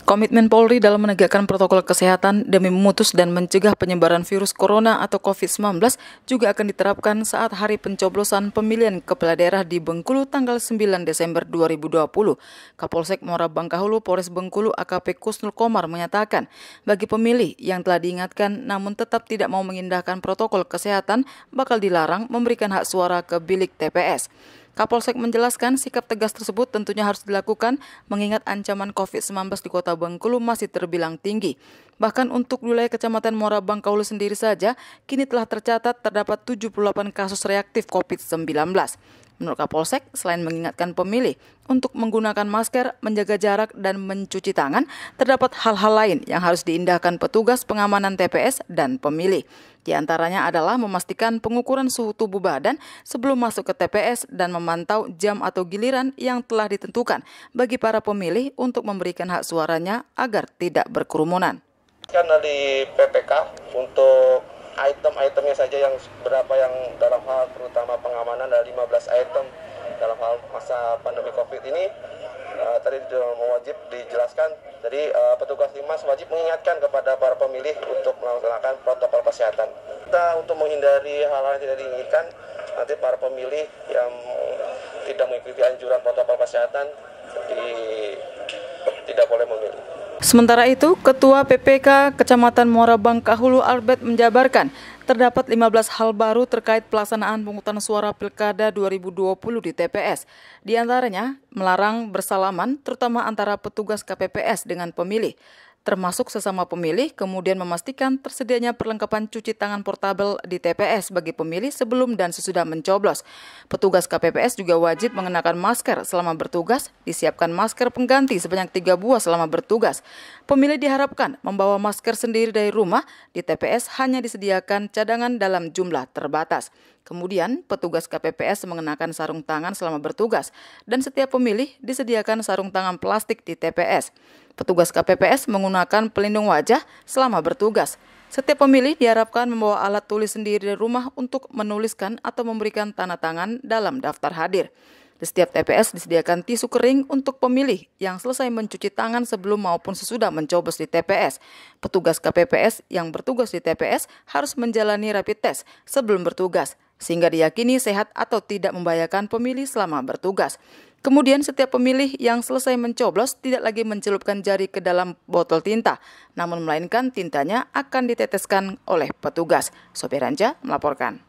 Komitmen Polri dalam menegakkan protokol kesehatan demi memutus dan mencegah penyebaran virus corona atau COVID-19 juga akan diterapkan saat hari pencoblosan pemilihan kepala daerah di Bengkulu tanggal 9 Desember 2020. Kapolsek Muara Bangkahulu Polres Bengkulu AKP Kusnul Komar menyatakan, bagi pemilih yang telah diingatkan namun tetap tidak mau mengindahkan protokol kesehatan bakal dilarang memberikan hak suara ke bilik TPS. Kapolsek menjelaskan sikap tegas tersebut tentunya harus dilakukan mengingat ancaman COVID-19 di Kota Bengkulu masih terbilang tinggi. Bahkan untuk wilayah Kecamatan Muara Bangkahulu sendiri saja, kini telah tercatat terdapat 78 kasus reaktif COVID-19. Menurut Kapolsek, selain mengingatkan pemilih untuk menggunakan masker, menjaga jarak, dan mencuci tangan, terdapat hal-hal lain yang harus diindahkan petugas pengamanan TPS dan pemilih. Di antaranya adalah memastikan pengukuran suhu tubuh badan sebelum masuk ke TPS dan memantau jam atau giliran yang telah ditentukan bagi para pemilih untuk memberikan hak suaranya agar tidak berkerumunan. Kan dari PPK untuk item-itemnya saja yang berapa yang dalam hal terutama pengamanan ada 15 item dalam hal masa pandemi COVID ini tadi wajib dijelaskan. Jadi petugas Limas wajib mengingatkan kepada para pemilih untuk melaksanakan protokol kesehatan. Kita untuk menghindari hal-hal yang tidak diinginkan, nanti para pemilih yang tidak mengikuti anjuran protokol kesehatan tidak boleh memilih. Sementara itu, Ketua PPK Kecamatan Muara Bangkahulu Albert menjabarkan terdapat 15 hal baru terkait pelaksanaan pemungutan suara Pilkada 2020 di TPS. Di antaranya, melarang bersalaman terutama antara petugas KPPS dengan pemilih, termasuk sesama pemilih, kemudian memastikan tersedianya perlengkapan cuci tangan portabel di TPS bagi pemilih sebelum dan sesudah mencoblos. Petugas KPPS juga wajib mengenakan masker selama bertugas, disiapkan masker pengganti sebanyak 3 buah selama bertugas. Pemilih diharapkan membawa masker sendiri dari rumah, di TPS hanya disediakan cadangan dalam jumlah terbatas. Kemudian, petugas KPPS mengenakan sarung tangan selama bertugas, dan setiap pemilih disediakan sarung tangan plastik di TPS. Petugas KPPS menggunakan pelindung wajah selama bertugas. Setiap pemilih diharapkan membawa alat tulis sendiri dari rumah untuk menuliskan atau memberikan tanda tangan dalam daftar hadir. Di setiap TPS disediakan tisu kering untuk pemilih yang selesai mencuci tangan sebelum maupun sesudah mencoblos di TPS. Petugas KPPS yang bertugas di TPS harus menjalani rapid test sebelum bertugas, sehingga diyakini sehat atau tidak membahayakan pemilih selama bertugas. Kemudian setiap pemilih yang selesai mencoblos tidak lagi mencelupkan jari ke dalam botol tinta, namun melainkan tintanya akan diteteskan oleh petugas. Sopiranca melaporkan.